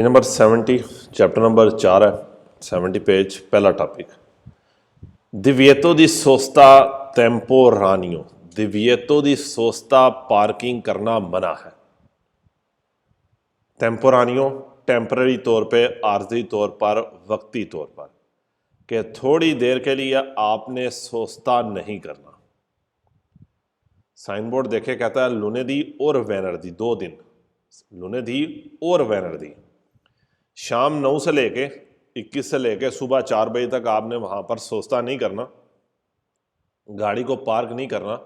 Number 70 chapter number 4 है 70 page पहला topic दिव्येतो दी सोस्ता टेम्पोरानियो दिव्येतो दी सोस्ता parking करना मना है। टेम्पोरानियो टेम्पररी तौर पे आर्जी तौर पर वक्ती तौर पर कि थोड़ी देर के लिए आपने सोस्ता नहीं करना। साइन बोर्ड देखे कहता है लुनेदी और वेनरदी 2 दिन लुनेदी और वेनरदी शाम 9 से लेके 21 से लेके सुबह 4 बजे तक आपने वहां पर सोचता नहीं करना, गाड़ी को पार्क नहीं करना।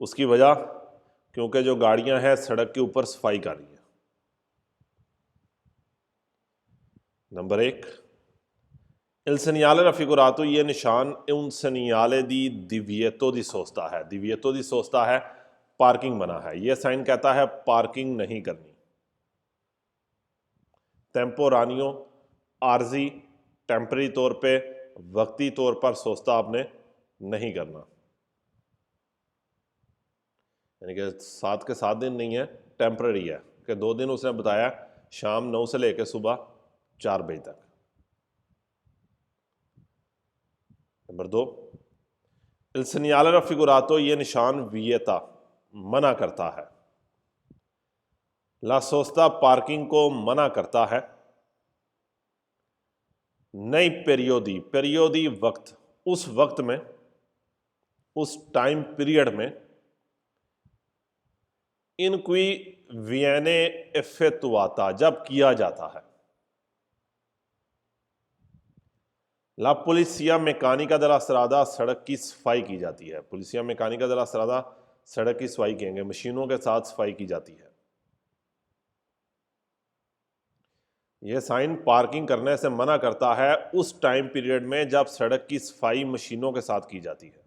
उसकी वजह क्योंकि जो गाड़ियां हैं सड़क के ऊपर सफाई कर रही है। नंबर 1 il segnale raffigurato ये निशान उन segnale दी दिव्येतो दी सोचता है। दिव्येतो दी सोचता है पार्किंग मना है। ये साइन कहता है पार्किंग नहीं करनी। टेम्पोरानियो आर्जी टेम्पररी तौर पे वक्ती तौर पर सोचता आपने नहीं करना, यानी कि 7 के 7 दिन नहीं है, टेम्पररी है कि 2 दिन उसने बताया शाम 9 से लेकर सुबह 4 बजे तक। नंबर 2 il segnale raffigurato ये निशान वियता मना करता है। ला सोस्ता पार्किंग को मना करता है। नई पेरियोदी पेरियोदी वक्त उस वक्त में उस टाइम पीरियड में इन क्वी वियने इफेक्टुआता जब किया जाता है। ला पुलिसिया मेकानिका दला स्त्रादा सड़क की सफाई की जाती है। पुलिसिया मेकानिका दला स्त्रादा सड़क की सफाई कहेंगे, मशीनों के साथ सफाई की जाती है। यह साइन पार्किंग करने से मना करता है उस टाइम पीरियड में जब सड़क की सफाई मशीनों के साथ की जाती है।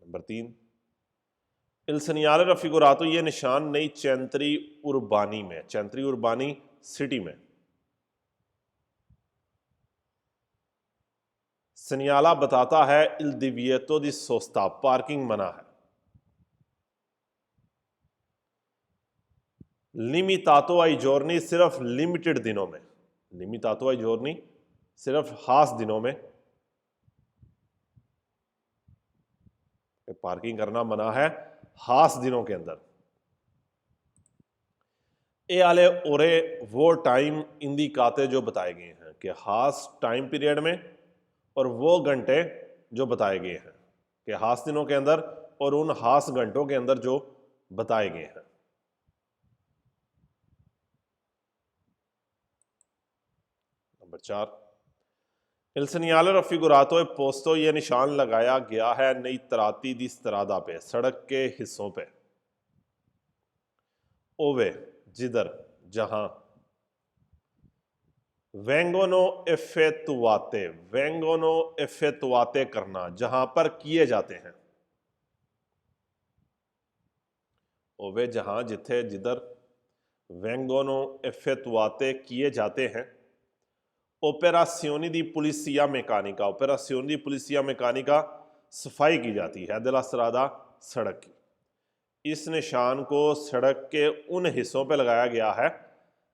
नंबर 3 il segnale raffigurato ये निशान नई चैंत्री उर्बानी में, चैंत्री उर्बानी सिटी में सनियाला बताता है il divieto di sosta parking मना है। लिमितातो आई जोर्नी सिर्फ लिमिटेड दिनों में, लिमितातो आई जोर्नी सिर्फ खास दिनों में पार्किंग करना मना है, खास दिनों के अंदर। ए आले ओरे वो टाइम इंदिकाते जो बताए गए हैं कि खास टाइम पीरियड में और वो घंटे जो बताए गए हैं कि खास दिनों के अंदर और उन खास घंटों के अंदर जो बताए गए हैं। Number 4 il segnale raffigurato e posto ये निशान लगाया गया है नई तराती दी स्त्रादा पे, सड़क के हिस्सों पे। ओवे जिधर जहां, वेंगोनो इफेक्टुआते वेंगोनो इफेक्टुआते करना जहां पर किए जाते हैं। ओवे जहां जिथे जिधर, वेंगोनो इफेक्टुआते किए जाते हैं। ओपेरासियोनी दी पुलिसिया मेकानिका, ओपेरासियोनी दी पुलिसिया मेकानिका सफाई की जाती है दला स्त्रादा सड़क की। इस निशान को सड़क के उन हिस्सों पर लगाया गया है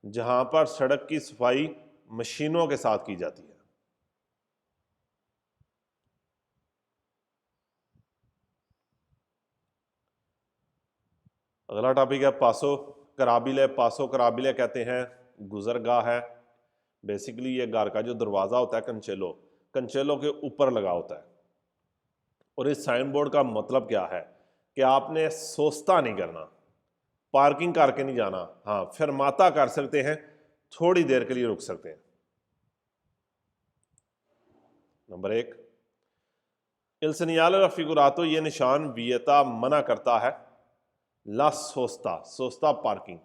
जहां पर सड़क की सफाई मशीनों के साथ की जाती है। अगला टॉपिक है पासो कराबिले। पासो कराबिले कहते हैं गुजरगाह है। बेसिकली ये गार का जो दरवाज़ा होता है कंचेलो, कंचेलो के ऊपर लगा होता है। और इस साइन बोर्ड का मतलब क्या है कि आपने सोचता नहीं करना, पार्किंग करके नहीं जाना। हाँ, फिरमाता कर सकते हैं, थोड़ी देर के लिए रुक सकते हैं। नंबर 1 il segnale raffigurato ये निशान वियता मना करता है ला सोस्ता सोस्ता पार्किंग,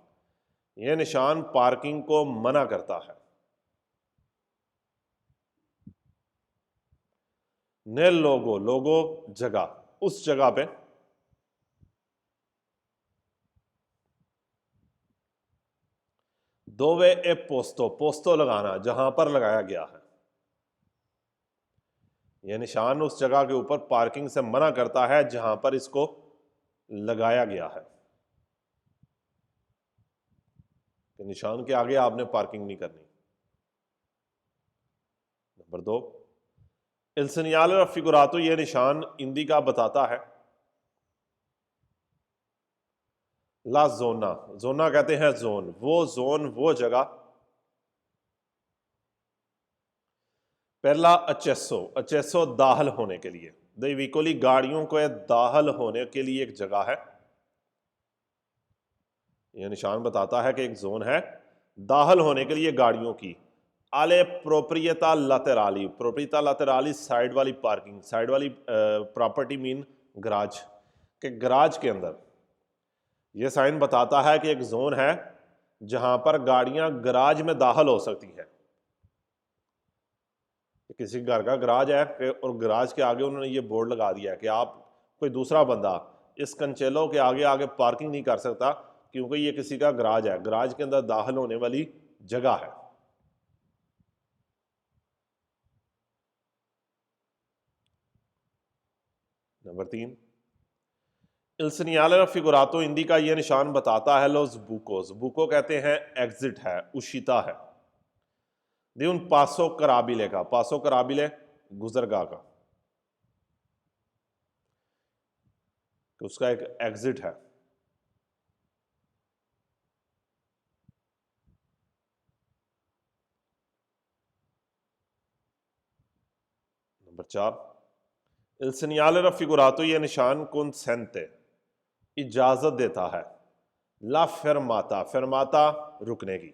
यह निशान पार्किंग को मना करता है। ने लोगो लोगो जगह, उस जगह पे। दोवे ए पोस्तो पोस्तो लगाना जहां पर लगाया गया है। यह निशान उस जगह के ऊपर पार्किंग से मना करता है जहां पर इसको लगाया गया है। कि निशान के आगे आपने पार्किंग नहीं करनी। नंबर 2, इल señale raffigurato, ये निशान हिंदी का बताता है ला जोना, जोना कहते हैं जोन, वो जगह। पहला अचेसो, अचेसो दाखिल होने के लिए, दीकोली गाड़ियों को दाखिल होने के लिए एक जगह है। यह निशान बताता है कि एक जोन है दाखिल होने के लिए गाड़ियों की। आले प्रोप्रियता लातेराली, प्रोप्रियता लातेराली साइड वाली पार्किंग, साइड वाली प्रॉपर्टी मीन गराज, के गराज के अंदर। यह साइन बताता है कि एक जोन है जहां पर गाड़ियां गराज में दाखिल हो सकती हैं। किसी घर का गराज है और गराज के आगे उन्होंने ये बोर्ड लगा दिया है कि आप, कोई दूसरा बंदा इस कंचेलो के आगे आगे पार्किंग नहीं कर सकता क्योंकि ये किसी का गराज है, गराज के अंदर दाखिल होने वाली जगह है। नंबर 3, इल señale raffigurato, हिंदी का यह निशान बताता है लोस बुकोस, बुको कहते हैं एग्जिट है, उशिता है। दी उन पासो कराबिले का, पासो कराबिले गुजरगाह का, कि उसका एक एग्जिट है। नंबर 4, इल señale raffigurato, ये निशान consente, इजाजत देता है, ला फेरमाता, फेरमाता रुकने की।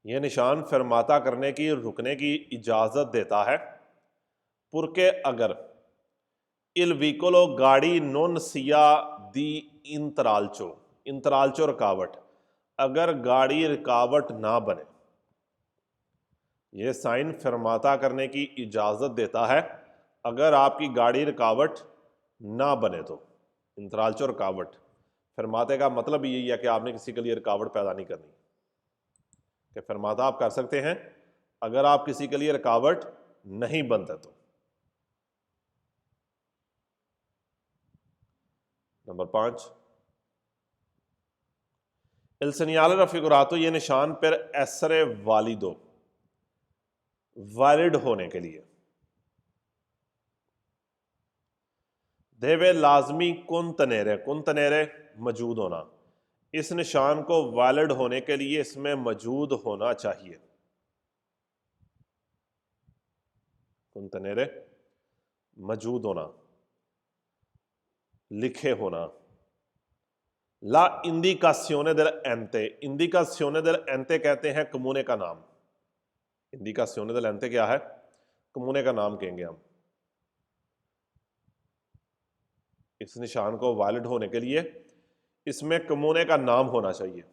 यह निशान फेरमाता करने की, रुकने की इजाजत देता है। पुरके अगर इल व्हीकलो गाड़ी नॉन सिया दी इंतरालचो, इंतरालचो रुकावट, अगर गाड़ी रुकावट ना बने। यह साइन फरमाता करने की इजाज़त देता है अगर आपकी गाड़ी रुकावट ना बने तो। इंतरालचो रुकावट, फरमाते का मतलब यही है कि आपने किसी के लिए रुकावट पैदा नहीं करनी, कि फरमाता आप कर सकते हैं अगर आप किसी के लिए रुकावट नहीं बनते तो। नंबर 5, इल señale raffigurato, ये निशान पर एसरे वालिदो, वैलिड होने के लिए। देवे लाजमी कुन तनेरे मौजूद होना, इस निशान को वैलिड होने के लिए इसमें मौजूद होना चाहिए। कुन तनेरे मौजूद होना, लिखे होना। ला इंडिकासियोने del ente, इंडिकासियोने del ente कहते हैं कमूने का नाम। इंडिकासियोने del ente क्या है? कमूने का नाम कहेंगे हम। इस निशान को वैलिड होने के लिए इसमें कमूने का नाम होना चाहिए।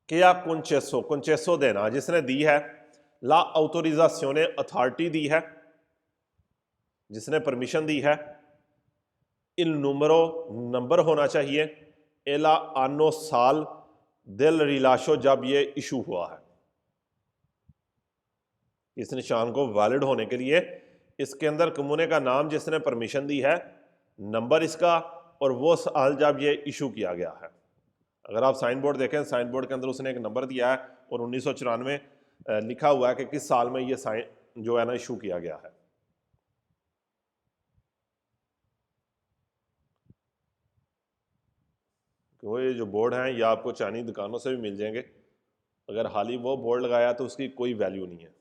क्या कुंचेसो, कुंचेसो देना, जिसने दी है। ला ऑटोरिजासियोने, अथॉरिटी दी है, जिसने परमिशन दी है। इल नूमरो, नंबर होना चाहिए। एला आनो, साल। दिल रिलाशो, जब ये इशू हुआ है। इस निशान को वैलिड होने के लिए इसके अंदर कमूने का नाम जिसने परमिशन दी है, नंबर इसका, और वो साल जब ये इशू किया गया है। अगर आप साइन बोर्ड देखें, साइन बोर्ड के अंदर उसने एक नंबर दिया है और 1994 लिखा हुआ है कि किस साल में ये साइन जो है ना इशू किया गया है। तो ये जो बोर्ड हैं ये आपको चाइनीज दुकानों से भी मिल जाएंगे, अगर हाल ही वो बोर्ड लगाया तो उसकी कोई वैल्यू नहीं है।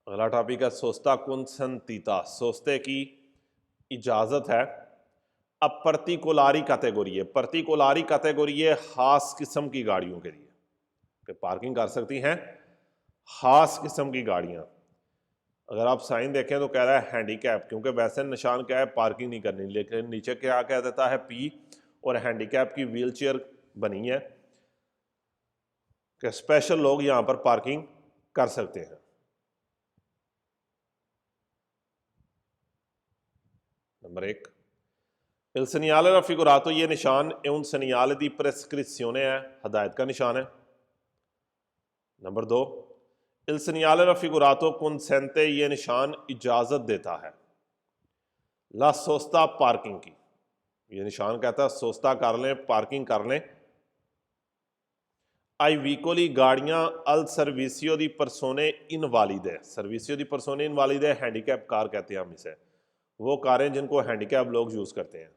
अगला टॉपिक है सोस्ता कुंसंतीता, सोस्ते की इजाजत है। अब पर्टिकुलारी कैटेगरी है, पर्टिकुलारी कैटेगरी है खास किस्म की गाड़ियों के लिए कि पार्किंग कर सकती हैं खास किस्म की गाड़ियां। अगर आप साइन देखें तो कह रहा है हैंडीकैप, क्योंकि वैसे निशान क्या है, पार्किंग नहीं करनी, लेकिन नीचे क्या कह देता है, पी, और हैंडीकैप की व्हील चेयर बनी है कि स्पेशल लोग यहां पर पार्किंग कर सकते हैं। नंबर 1, इल señale raffigurato, ये निशान è un segnale di prescrizione है, हदायत का निशान है। Number 2, Il segnale raffigurato consente, ये निशान इजाजत देता है, ला सोस्ता पार्किंग की, ये निशान कहता है सोस्ता कर लें, पार्किंग कर लें। आई वीकोली गाड़ियां अल सर्विसियो दी परसोने इनवालिदे, सर्विसियो दी परसोने इनवालिदे हैंडीकैप कार कहते हैं हम इसे, वो कारें जिनको हैंडीकैप लोग यूज करते हैं।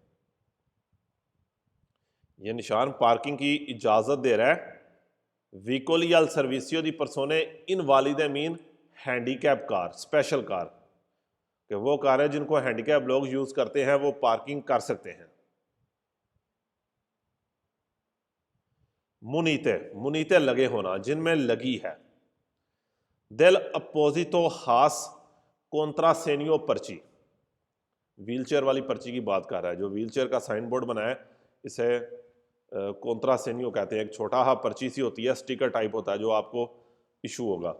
ये निशान पार्किंग की इजाजत दे रहा है। व्हीकोली अल सर्विसियो दी परसोने इनवालिदे mean handicap car, special car, कि वो कारें जिनको हैंडीकैप लोग यूज करते हैं वो पार्किंग कर सकते हैं। मुनीते, मुनीते लगे होना, जिनमें लगी है। देल अपोजिटो हास कॉन्ट्रासेनियो पर्ची, व्हीलचेयर वाली पर्ची की बात कर रहा है, जो व्हीलचेयर का साइन बोर्ड बनाया है इसे कॉन्ट्रासेनियो कहते हैं। एक छोटा सा पर्ची सी होती है, स्टिकर टाइप होता है जो आपको इशू होगा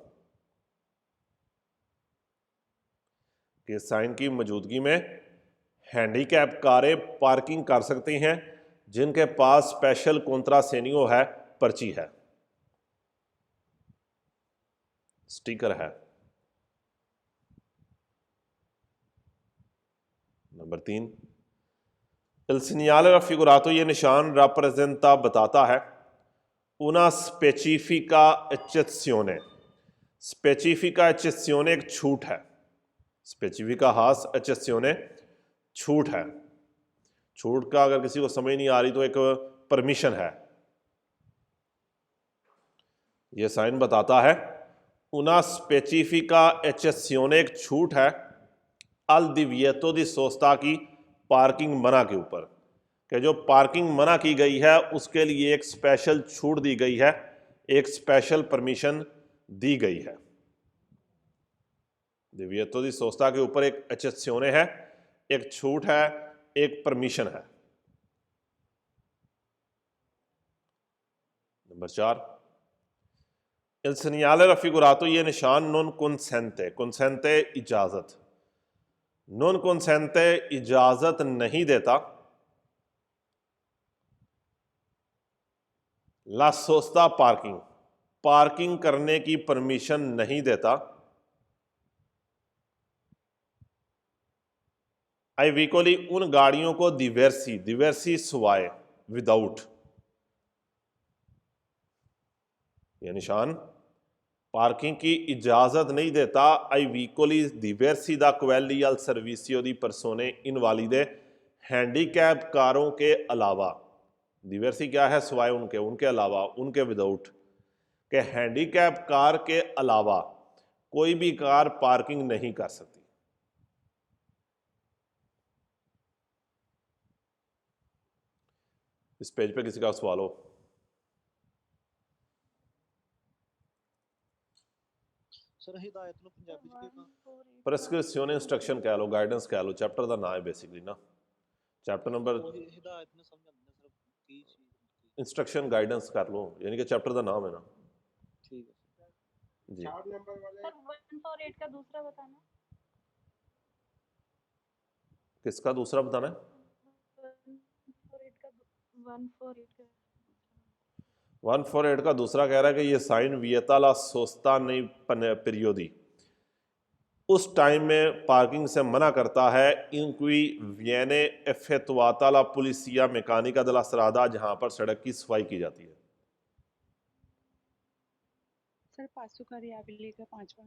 कि साइन की मौजूदगी में हैंडीकैप कारें पार्किंग कर सकती हैं जिनके पास स्पेशल कॉन्ट्रासेनियो है, पर्ची है, स्टिकर है। नंबर 3, il segnale raffigurato, ये निशान rappresenta बताता है una specifica eccezione, स्पेसिफिका eccezione एक छूट है, स्पेसिफिका हास eccezione छूट है। छूट का अगर किसी को समझ नहीं आ रही तो एक परमिशन है। ये साइन बताता है una specifica eccezione एक छूट है अल divieto di sosta की पार्किंग मना के ऊपर, कि जो पार्किंग मना की गई है उसके लिए एक स्पेशल छूट दी गई है, एक स्पेशल परमिशन दी गई है। divieto di sosta के ऊपर एक eccezione है, एक छूट है, एक परमिशन है। नंबर 4, il segnale raffigurato, ये निशान non consente, consente इजाजत, नॉन consente इजाजत नहीं देता, ला सोस्ता पार्किंग, पार्किंग करने की परमिशन नहीं देता। आई वीकोली उन गाड़ियों को दिवर्सी, दिवर्सी सुवाए, विदाउट, ये निशान पार्किंग की इजाजत नहीं देता। आई वीकोली दिवर्सी दा क्वेली अल सर्विसियो दी परसोने इनवालिदे, हैंडीकैप कारों के अलावा, दिवर्सी क्या है, सिवाय उनके, उनके अलावा, उनके विदाउट, के हैंडीकैप कार के अलावा कोई भी कार पार्किंग नहीं कर सकती। इस पेज पे किसी का सवाल हो? सर हिदायत नु पंजाबी च की प्रेस्क्रिप्शन इंस्ट्रक्शन कह लो, गाइडेंस कह लो, चैप्टर का नाम है बेसिकली ना, चैप्टर नंबर हिदायत ने समझ आंदा सर की चीज इंस्ट्रक्शन गाइडेंस कर लो, यानी कि चैप्टर का नाम है ना। ठीक है जी, 4 नंबर वाले सर 148 का दूसरा बताना। किसका दूसरा बताना है? 148 का 148 का 148 का दूसरा कह रहा है कि ये साइन वियता ला सोस्ता नहीं पीरियोदी, उस टाइम में पार्किंग से मना करता है इनक्वी वियने एफेतुआता ला पुलिसिया मैकानिका दला सरादा, जहां पर सड़क की सफाई की जाती है। सर पासो कराबिले का पांचवा,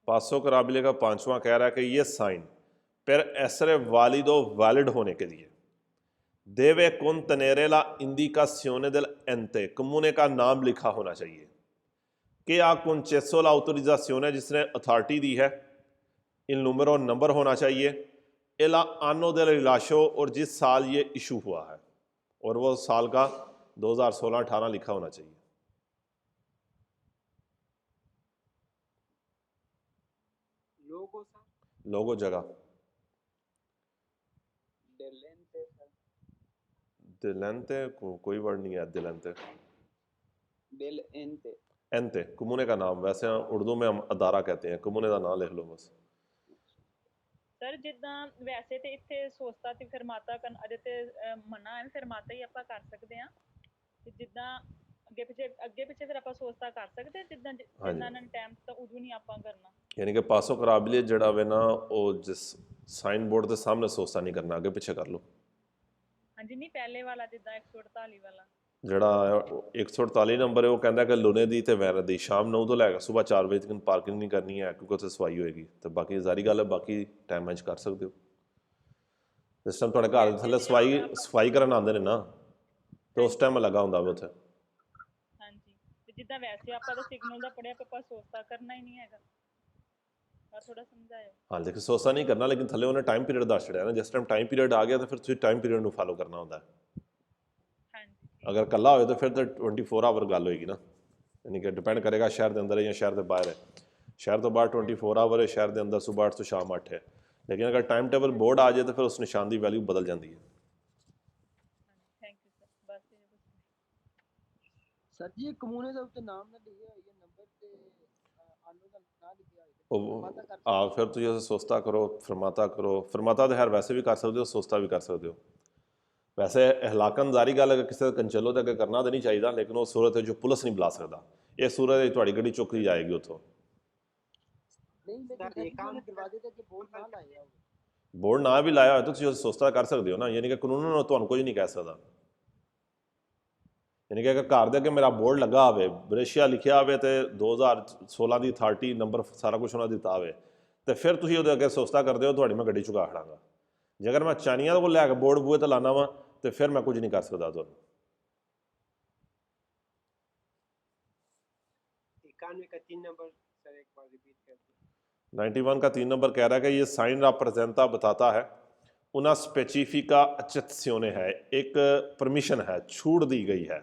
पासो कराबिले का पांचवा कह रहा है कि ये साइन पर एसरे वालिदो वैलिड होने के लिए देवे कुन तनेरेला इंडिकासियोने del ente, कम्युने का नाम लिखा होना चाहिए, कि आ concesso la autorizzazione, जिसने अथॉरिटी दी है, इन नंबरों नंबर होना चाहिए, एला आनो del rilascio, और जिस साल ये इशू हुआ है, और वो साल का 2016-18 लिखा होना चाहिए। लोगो सर लोगो जगह डेलेंटे सर दिलेंते कोई वर्ड नहीं है, दिलेंते डेलेंटे एंते कम्युने का नाम, वैसे उर्दू में हम अदारा कहते हैं, कम्युने का नाम लिख लो बस। ਸਰ ਜਿੱਦਾਂ ਵੈਸੇ ਤੇ ਇੱਥੇ ਸੋਸਤਾ ਤੇ ਫਰਮਾਤਾ ਕਰਨ ਅਜੇ ਤੇ ਮਨਾ ਹੈ, ਫਰਮਾਤਾ ਹੀ ਆਪਾਂ ਕਰ ਸਕਦੇ ਆ। ਤੇ ਜਿੱਦਾਂ ਅੱਗੇ ਪਿੱਛੇ ਫਿਰ ਆਪਾਂ ਸੋਚਤਾ ਕਰ ਸਕਦੇ ਹਾਂ, ਜਿੱਦਾਂ ਹਾਂਜੀ। ਜਿੰਨਾ ਇਹਨਾਂ ਨੇ ਟਾਈਮ ਤਾਂ ਉਦੋਂ ਨਹੀਂ ਆਪਾਂ ਕਰਨਾ। ਯਾਨੀ ਕਿ ਪਾਸੋ ਕਰਾਬਲੀਅਤ ਜਿਹੜਾ ਵੇ ਨਾ ਉਹ ਜਿਸ ਸਾਈਨ ਬੋਰਡ ਦੇ ਸਾਹਮਣੇ ਸੋਚਤਾ ਨਹੀਂ ਕਰਨਾ, ਅੱਗੇ ਪਿੱਛੇ ਕਰ ਲਓ। ਹਾਂਜੀ ਨਹੀਂ ਪਹਿਲੇ ਵਾਲਾ ਜਿੱਦਾਂ 148 ਵਾਲਾ ਜਿਹੜਾ 148 ਨੰਬਰ ਹੈ ਉਹ ਕਹਿੰਦਾ ਕਿ ਲੁਨੇ ਦੀ ਤੇ ਵੈਨਰ ਦੀ ਸ਼ਾਮ 9 ਤੋਂ ਲੈ ਕੇ ਸਵੇਰ 4 ਵਜੇ ਤੱਕ ਪਾਰਕਿੰਗ ਨਹੀਂ ਕਰਨੀ ਹੈ, ਕਿਉਂਕਿ ਉੱਥੇ ਸਫਾਈ ਹੋਏਗੀ। ਤੇ ਬਾਕੀ ਜ਼ਾਰੀ ਗੱਲ ਹੈ, ਬਾਕੀ ਟਾਈਮ ਮੈਚ ਕਰ ਸਕਦੇ ਹੋ। ਜਿਸ ਟਾਈਮ ਤੁਹਾਡੇ ਘਰ ਦੇ ਥੱਲੇ ਸਫਾਈ ਕਰਨ ਆਉਂਦੇ ਨੇ ਨਾ, ਤੇ ਉਸ ਟਾਈਮ ਲੱਗਾ ਹੁੰਦਾ ਵਾ ਉੱਥੇ। ਹਾਂਜੀ ਤੇ ਜਿੱਦਾਂ ਵੈਸੇ ਆਪਾਂ ਤਾਂ ਸਿਗਨਲ ਦਾ ਪੜਿਆ, ਆਪਾਂ ਸੋਚਤਾ ਕਰਨਾ ਹੀ ਨਹੀਂ ਹੈਗਾ। ਆ ਥੋੜਾ ਸਮਝਾਇਓ। ਹਾਂ ਲੇਕਿਨ ਸੋਚਤਾ ਨਹੀਂ ਕਰਨਾ, ਲੇਕਿਨ ਥੱਲੇ ਉਹਨੇ ਟਾਈਮ ਪੀਰੀਅਡ ਦੱਸ ਛੜਿਆ ਨਾ, ਜਿਸ ਟਾਈਮ ਟਾਈਮ ਪੀਰੀਅਡ ਆ ਗਿਆ ਤਾਂ ਫਿਰ ਤੁਸੀਂ ਟਾਈਮ ਪੀਰੀਅਡ ਨੂੰ ਫਾਲੋ ਕਰਨਾ ਹੁੰਦਾ ਹੈ। ਹਾਂਜੀ ਅਗਰ ਇਕੱਲਾ ਹੋਵੇ ਤਾਂ ਫਿਰ ਤਾਂ 24 ਆਵਰ ਗੱਲ ਹੋਏਗੀ ਨਾ, ਯਾਨੀ ਕਿ ਡਿਪੈਂਡ ਕਰੇਗਾ ਸ਼ਹਿਰ ਦੇ ਅੰਦਰ ਹੈ ਜਾਂ ਸ਼ਹਿਰ ਦੇ ਬਾਹਰ ਹੈ। ਸ਼ਹਿਰ ਤੋਂ ਬਾਹਰ 24 ਆਵਰ ਹੈ, ਸ਼ਹਿਰ ਦੇ ਅੰਦਰ ਸਵੇਰ 8 ਤੋਂ ਸ਼ਾਮ 8 ਹੈ। ਲੇਕਿਨ ਅਗਰ ਟਾਈਮ ਟੇਬਲ ਬੋਰਡ ਆ ਜਾਏ ਤਾਂ ਫਿਰ ਉਸ ਨਿਸ਼ਾਨ ਦੀ ਵੈਲਿਊ ਬਦਲ ਜਾਂਦੀ ਹੈ। Thank you sir. ਬਸ ਇਹ ਸਰ ਜੀ ਇਹ ਕਮੂਨੇ ਦੇ ਉੱਤੇ ਨਾਮ ਨਾ ਲਿਖਿਆ ਹੋਇਆ, ਨੰਬਰ ਤੇ ਆਲੂ ਦਾ ਨਾਂ ਲਿਖਿਆ ਹੋਇਆ, ਉਹ ਪਤਾ ਕਰ ਆ ਫਿਰ ਤੁਸੀਂ ਉਸ ਸੋਚਤਾ ਕਰੋ, ਫਰਮਾਤਾ ਕਰੋ। ਫਰਮਾਤਾ ਤਾਂ ਖੈਰ ਵੈਸੇ ਵੀ ਕਰ ਸਕਦੇ ਹੋ, ਸੋਚਤਾ ਵੀ ਕਰ ਸਕਦੇ ਹੋ। ਵੈਸੇ ਇਹਲਾਕਨ ਜ਼ਾਰੀ ਗੱਲ ਹੈ, ਕਿਸੇ ਕੰਚਲੋ ਦੇ ਅੱਗੇ ਕਰਨਾ ਤਾਂ ਨਹੀਂ ਚਾਹੀਦਾ, ਲੇਕਿਨ ਉਹ ਸੂਰਤ ਹੈ ਜੋ ਪੁਲਿਸ ਨਹੀਂ ਬੁਲਾ ਸਕਦਾ। ਇਹ ਸੂਰਤ ਹੈ ਤੁਹਾਡੀ ਗੱਡੀ ਚੁੱਕ ਲਈ ਜਾਏਗੀ ਉੱਥੋਂ। ਨਹੀਂ ਲੇਕਿਨ ਇਹ ਕੰਮ ਦਰਵਾਜ਼ੇ ਤੇ ਬੋਰਡ ਨਾ ਲਾਇਆ ਹੋਵੇ। ਬੋਰਡ ਨਾ ਵੀ ਲਾਇਆ ਹੋਇਆ ਤਾਂ ਤੁਸੀਂ ਉਸ ਸੋਚਤਾ ਕਰ ਸਕਦੇ ਹੋ ਨਾ, ਯਾਨੀ ਕਿ ਕਾਨੂੰਨ ਨੂੰ ਤੁਹਾਨੂੰ ਕੁਝ ਨਹੀਂ ਕਹਿ ਸਕਦਾ। ਯਾਨੀ ਕਿ ਅਗਰ ਘਰ ਦੇ ਅੱਗੇ ਮੇਰਾ ਬੋਰਡ ਲੱਗਾ ਹੋਵੇ, ਬਰੇਸ਼ੀਆ ਲਿਖਿਆ ਹੋਵੇ ਤੇ 2016 ਦੀ ਅਥਾਰਟੀ ਨੰਬਰ ਸਾਰਾ ਕੁਝ ਉਹਨਾਂ ਦਿੱਤਾ ਹੋਵੇ, ਤੇ ਫਿਰ ਤੁਸੀਂ ਉਹਦੇ ਅੱਗੇ ਸੋਚਤਾ ਕਰਦੇ ਹੋ, ਤੁਹਾਡੀ ਮੈਂ ਗੱਡੀ ਚੁਕਾ ਖੜਾਂਗਾ। ਜੇ ਅਗਰ ਮੈਂ ਚਾਨੀਆਂ ਦੇ ਕੋਲ ਲੈ ਕੇ ਬੋਰਡ ਬੂਹੇ ਤੇ ਲਾਣਾ ਵਾ ਤੇ ਫਿਰ ਮੈਂ ਕੁਝ ਨਹੀਂ ਕਰ ਸਕਦਾ ਤੁਹਾਨੂੰ। 91 का 3 नंबर सर एक बार रिपीट कर दो। 91 का 3 नंबर कह रहा है कि ये साइन राप्रेजेंता बताता है una specifica accezione है, एक परमिशन है, छूट दी गई है।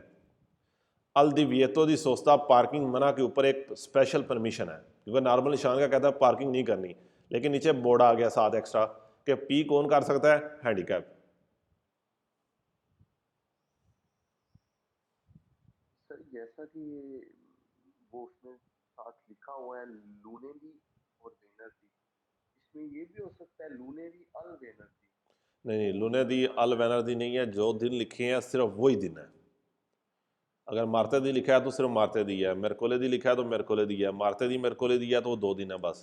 अल divieto di sosta पार्किंग मना के ऊपर एक स्पेशल परमिशन है, क्योंकि नॉर्मल निशान का कहता है पार्किंग नहीं करनी, लेकिन नीचे बोर्ड आ गया साथ एक्स्ट्रा कि पी कौन कर सकता है, हैंडीकैप। सर जैसा कि वो उसमें साथ लिखा हुआ है लूनेरी और वेनरदी, इसमें ये भी हो सकता है लूनेरी अल वेनरदी। नहीं, लूने दी अल वेनरदी नहीं है, जो दिन लिखे हैं सिर्फ वही दिन है। अगर मारते दी लिखा है तो सिर्फ मारते दी है, मेरकोले दी लिखा है तो मेरकोले दी है, मारते दी मेरकोले दी है तो वो 2 दिन है बस।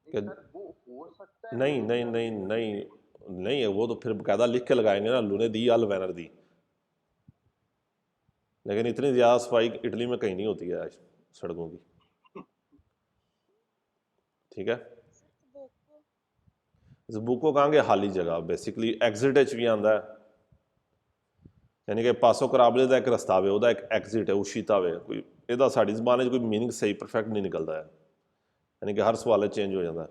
नहीं सर वो हो सकता है। नहीं नहीं नहीं नहीं नहीं है, वो तो फिर बकायदा लिख के लगाएंगे ना, लूने दी अल वेनर दी। लेकिन इतनी ज़्यादा सफाई इटली में कहीं नहीं होती है सड़कों की। ठीक है, ਜ਼ਬੂਕੋ ਕਹਾਂਗੇ ਖਾਲੀ ਜਗ੍ਹਾ, ਬੇਸਿਕਲੀ ਐਗਜ਼ਿਟ ਵਿੱਚ ਵੀ ਆਉਂਦਾ ਹੈ। ਯਾਨੀ ਕਿ ਪਾਸੋ ਕਰਾਬਲੇ ਦਾ ਇੱਕ ਰਸਤਾ ਵੇ, ਉਹਦਾ ਇੱਕ ਐਗਜ਼ਿਟ ਹੈ, ਉਸ਼ੀਤਾ ਵੇ। ਕੋਈ ਇਹਦਾ ਸਾਡੀ ਜ਼ਬਾਨ 'ਚ ਕੋਈ ਮੀਨਿੰਗ ਸਹੀ ਪਰਫੈਕਟ ਨਹੀਂ ਨਿਕਲਦਾ ਹੈ, ਯਾਨੀ ਕਿ ਹਰ ਸਵਾਲ 'ਚ ਚੇਂਜ ਹੋ ਜਾਂਦਾ।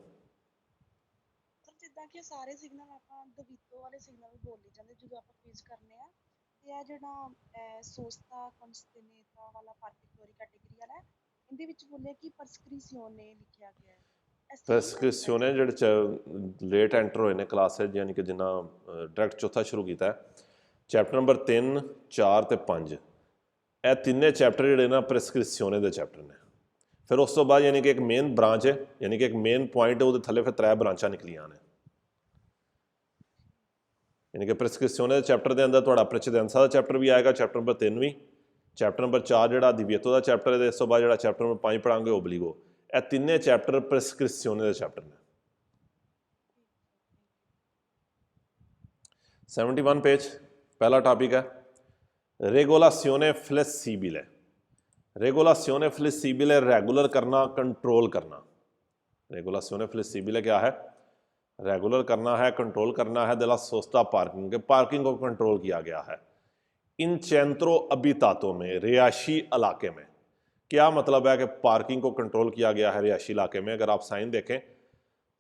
ਸਰ ਜਿੱਦਾਂ ਕਿ ਸਾਰੇ ਸਿਗਨਲ ਆਪਾਂ ਦਵੀਤੋ ਵਾਲੇ ਸਿਗਨਲ ਵੀ ਬੋਲੀ ਜਾਂਦੇ ਜਦੋਂ ਆਪਾਂ ਫੇਸ ਕਰਨੇ ਆ, ਤੇ ਇਹ ਜਿਹੜਾ ਸੋਸਤਾ ਕੰਸਟੇਨੇਤਾ ਵਾਲਾ ਪਾਰਟੀਕੂਲਰ ਕੈਟੇਗਰੀ ਵਾਲਾ ਇਹਦੇ ਵਿੱਚ ਬੋਲਿਆ ਕਿ ਪ੍ਰਸਕ੍ਰਿਪਸ਼ਨੇ ਲਿਖਿਆ ਗਿਆ ਹੈ। ਪ੍ਰਸਕ੍ਰਿਪਸ਼ਨੇ ਜਿਹੜੇ 'ਚ ਲੇਟ ਐਂਟਰ ਹੋਏ ਨੇ ਕਲਾਸਿਸ, ਯਾਨੀ ਕਿ ਜਿੰਨਾ ਡਾਇਰੈਕਟ ਚੌਥਾ ਸ਼ੁਰੂ ਕੀਤਾ ਚੈਪਟਰ ਨੰਬਰ 3, 4 ਤੇ 5, ਇਹ ਤਿੰਨੇ ਚੈਪਟਰ ਜਿਹੜੇ ਨਾ ਪ੍ਰਸਕ੍ਰਿਪਸ਼ਨੇ ਦੇ ਚੈਪਟਰ ਨੇ। ਫਿਰ ਉਸ ਤੋਂ ਬਾਅਦ ਯਾਨੀ ਕਿ ਇੱਕ ਮੇਨ ਬ੍ਰਾਂਚ ਹੈ, ਯਾਨੀ ਕਿ ਇੱਕ ਮੇਨ ਪੁਆਇੰਟ ਹੈ, ਉਹਦੇ ਥੱਲੇ ਫਿਰ 3 ਬ੍ਰਾਂਚਾਂ ਨਿਕਲੀਆਂ ਨੇ। ਯਾਨੀ ਕਿ ਪ੍ਰਸਕ੍ਰਿਪਸ਼ਨੇ ਦੇ ਚੈਪਟਰ ਦੇ ਅੰਦਰ ਤੁਹਾਡਾ ਪ੍ਰੈਚੇਦੈਂਸਾ ਦਾ ਚੈਪਟਰ ਵੀ ਆਏਗਾ, ਚੈਪਟਰ ਨੰਬਰ 3 ਵੀ, ਚੈਪਟਰ ਨੰਬਰ 4 ਜਿਹੜਾ ਦਿਵੀਏਤੋ ਦਾ ਚੈਪਟਰ ਹੈ, ਇਸ ਤੋਂ ਬਾਅਦ ਜਿਹੜਾ ਚੈਪਟਰ ਨੰਬਰ 5 ਪੜਾਂਗੇ ਓਬਲੀਗੋ। ਇਹ ਤਿੰਨੇ ਚੈਪਟਰ ਪ੍ਰਸਕ੍ਰਿਪਸ਼ਨੇ ਦੇ ਚੈਪਟਰ ਨੇ। 71 पेज पहला टॉपिक है रेगोलासियोने फ्लेक्सिबile। रेगोलासियोने फ्लेक्सिबile रेगुलर करना, कंट्रोल करना। रेगोलासियोने फ्लेक्सिबile क्या है? रेगुलर करना है, कंट्रोल करना है della sosta पार्किंग के, पार्किंग को कंट्रोल किया गया है इन चेंत्रो अबितातों में, रिहायशी इलाके में। क्या मतलब है कि पार्किंग को कंट्रोल किया गया है रिहायशी इलाके में? अगर आप साइन देखें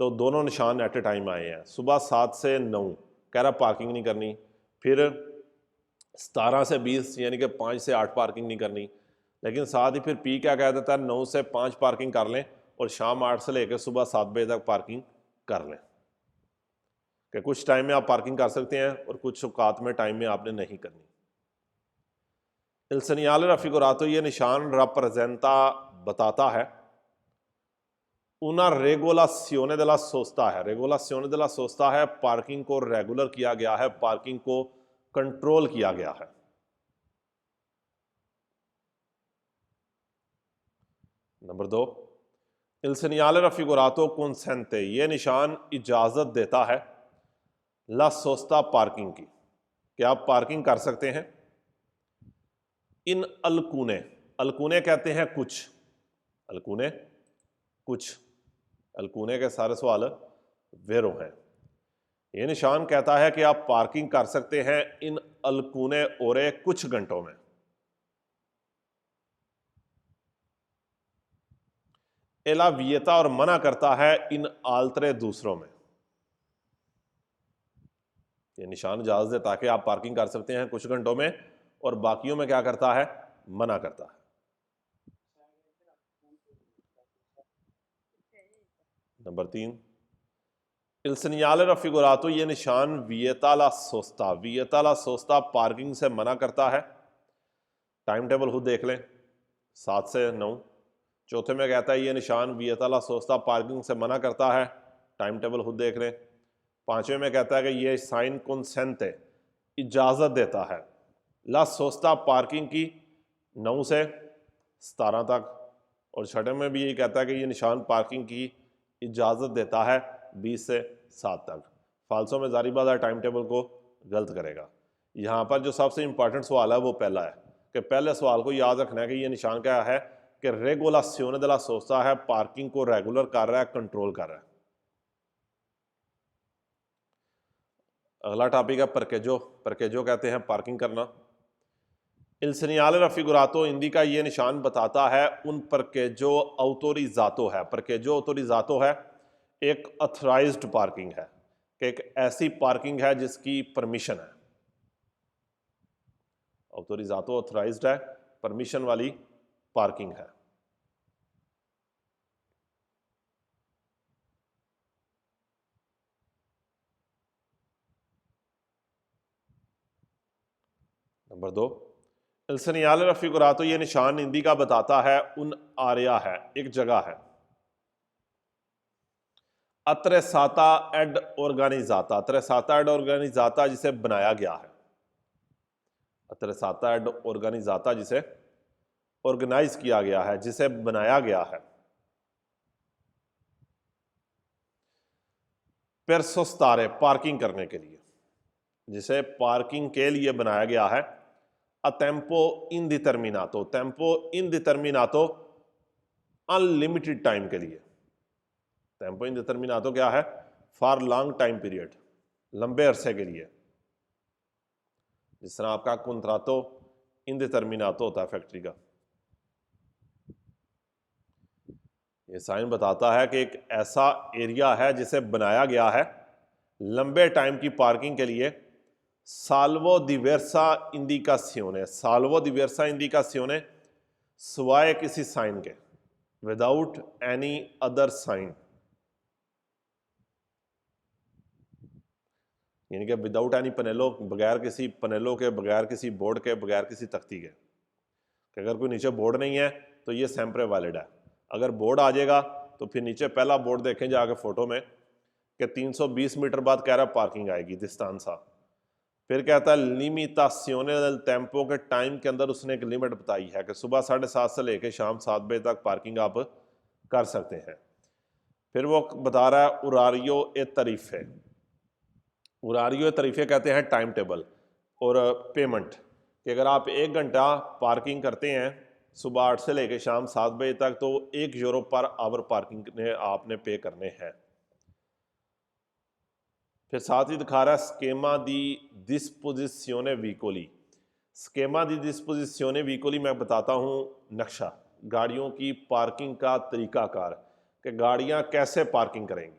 तो दोनों निशान एट ए टाइम आए हैं। सुबह 7 से 9 कह रहा पार्किंग नहीं करनी, फिर 17 से 20 यानी कि 5 से 8 पार्किंग नहीं करनी, लेकिन साथ ही फिर पी क्या कह देता है 9 से 5 पार्किंग कर लें और शाम 8 से लेकर सुबह 7 बजे तक पार्किंग कर लें। कि कुछ टाइम में आप पार्किंग कर सकते हैं और कुछ औकात में टाइम में आपने नहीं करनी। इल segnale raffigurato, ये निशान rappresenta बताता है una regolazione della sosta है। regolazione della sosta है पार्किंग को रेगुलर किया गया है, पार्किंग को कंट्रोल किया गया है। Number 2, il segnale raffigurato consente, ये निशान इजाज़त देता है ला सोस्ता पार्किंग की, कि आप पार्किंग कर सकते हैं। इन अलकूने, अलकूने कहते हैं कुछ, अलकूने कुछ, अलकूने के सारे सवाल वेरो हैं। ये निशान कहता है कि आप पार्किंग कर सकते हैं इन अलकूने ओरे कुछ घंटों में। एलावियता और मना करता है इन आल्तरे दूसरों में। ये निशान इजाजत देता है कि आप पार्किंग कर सकते हैं कुछ घंटों में, और बाकियों में क्या करता है, मना करता है। नंबर 3, il segnale raffigurato, ये निशान वियता ला सोस्ता, वियता ला सोस्ता पार्किंग से मना करता है। टाइम टेबल खुद देख लें, 7 से 9। चौथे में कहता है ये निशान वियता ला सोस्ता पार्किंग से मना करता है, टाइम टेबल खुद देख लें। 5वें में कहता है कि ये साइन consente, इजाज़त देता है ला सोस्ता पार्किंग की 9 से 17 तक। और 6ठे में भी यही कहता है कि ये निशान पार्किंग की इजाज़त देता है 20 से 7 तक। फालसों में जारी बात टाइम टेबल को गलत करेगा। यहाँ पर जो सबसे इंपॉर्टेंट सवाल है वो पहला है, कि पहले सवाल को याद रखना है कि ये निशान क्या है, कि रेगुलासियोने दे ला सोस्ता है, पार्किंग को रेगुलर कर रहा है, कंट्रोल कर रहा है। अगला टॉपिक है परकेजो, परकेजो कहते हैं पार्किंग करना। il segnale raffigurato, हिंदी का ये निशान बताता है उन परकेजो ऑटोरिजातो है, परकेजो ऑटोरिजातो है एक अथराइज्ड पार्किंग है, कि एक ऐसी पार्किंग है जिसकी परमिशन है। ऑटोरिजातो अथराइज्ड है, परमिशन वाली पार्किंग है। नंबर 2, il segnale raffigurato, ये निशान हिंदी का बताता है उन आर्या है, एक जगह है। अत्रेसाता एड ऑर्गेनिजाता, अत्रेसाता एड ऑर्गेनिजाता जिसे बनाया गया है, अत्रेसाता एड ऑर्गेनिजाता जिसे ऑर्गेनाइज किया गया है, जिसे बनाया गया है। per sostare, पार्किंग करने के लिए, जिसे पार्किंग के लिए बनाया गया है। a tempo indeterminato, tempo indeterminato unlimited time के लिए। टेम्पो इंडेटर्मिनातो क्या है, फॉर लॉन्ग टाइम पीरियड, लंबे अरसे के लिए। जिस तरह आपका कुंत्रातो इंडेटर्मिनातो होता है फैक्ट्री का। ये साइन बताता है कि एक ऐसा एरिया है जिसे बनाया गया है लंबे टाइम की पार्किंग के लिए। साल्वो दिवर्सा इंडिकासियोने, साल्वो दिवर्सा इंडिकासियोने, सिवाय किसी साइन के, विदाउट एनी अदर साइन, यानी कि विदाउट एनी पनेलो, बगैर किसी पनेलो के, बगैर किसी बोर्ड के, बगैर किसी तख्ती के। कि अगर कोई नीचे बोर्ड नहीं है तो ये सेम्प्रे वैलिड है। अगर बोर्ड आ जाएगा तो फिर नीचे पहला बोर्ड देखें जाके फोटो में कि 320 मीटर बाद कह रहा पार्किंग आएगी डिस्टेंस। फिर कहता है लिमिटासियोने del टेम्पो, के टाइम के अंदर उसने एक लिमिट बताई है कि सुबह 7:30 से लेकर शाम 7 बजे तक पार्किंग आप कर सकते हैं। फिर वो बता रहा है उरारियो ए तरीफे, उरारियो ए तरीफे कहते हैं टाइम टेबल और पेमेंट, कि अगर आप 1 घंटा पार्किंग करते हैं सुबह 8 से लेकर शाम 7 बजे तक तो €1 पर आवर पार्किंग ने आपने पे करने हैं। फिर साथ ही दिखा रहा है स्केमा दी डिस्पोजिशियोने वीकोली, स्केमा दी डिस्पोजिशियोने वीकोली मैं बताता हूँ नक्शा, गाड़ियों की पार्किंग का तरीकाकार, कि गाड़ियाँ कैसे पार्किंग करेंगी।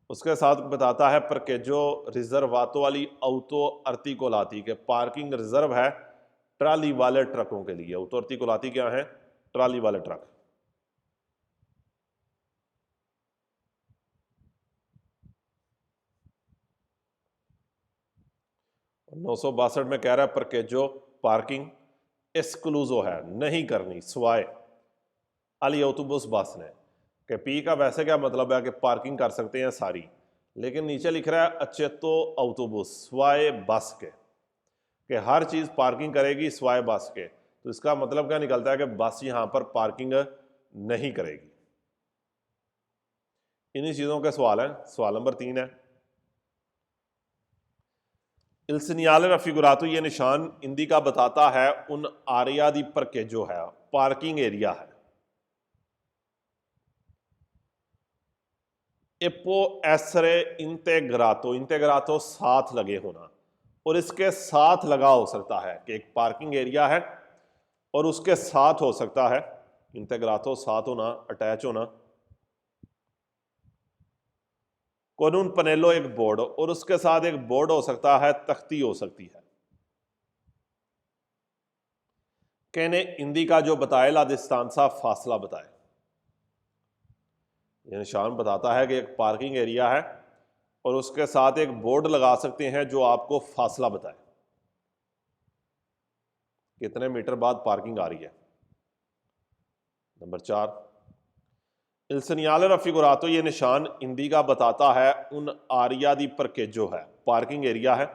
उसके साथ बताता है परकेजो रिजर्वातो वाली ऑटो अर्टिकोलाती, के पार्किंग रिजर्व है ट्राली वाले ट्रकों के लिए। ऑटो अर्टिकोलाती क्या है, ट्राली वाले ट्रक। और 962 में कह रहा है परकेजो पार्किंग एक्सक्लूजो है, नहीं करनी सिवाय अली ऑटोबस बस ने, कि पी का वैसे क्या मतलब है कि पार्किंग कर सकते हैं सारी, लेकिन नीचे लिख रहा है अचेतो ऑटोबस सिवाय बस के, कि हर चीज़ पार्किंग करेगी सिवाय बस के। तो इसका मतलब क्या निकलता है कि बस यहाँ पर पार्किंग नहीं करेगी। इन्हीं चीज़ों के सवाल हैं। सवाल नंबर 3 है, il segnale raffigurato, ये निशान इंडिका बताता है उन आरिया दी parcheggio है, पार्किंग एरिया है। e può essere integrato, integrato साथ लगे होना, और इसके साथ लगा हो सकता है कि एक पार्किंग एरिया है और उसके साथ हो सकता है इंटेग्रातो, साथ होना, अटैच होना। con un pannello, एक बोर्ड, और उसके साथ एक बोर्ड हो सकता है, तख्ती हो सकती है। कहने इंडिका जो बताए ला डिस्टेंसा, फासला बताए। यह निशान बताता है कि एक पार्किंग एरिया है और उसके साथ एक बोर्ड लगा सकते हैं जो आपको फासला बताए, कितने मीटर बाद पार्किंग आ रही है। नंबर 4, il segnale raffigurato, ये निशान इंडिका बताता है उन आरिया दी parcheggio है, पार्किंग एरिया है।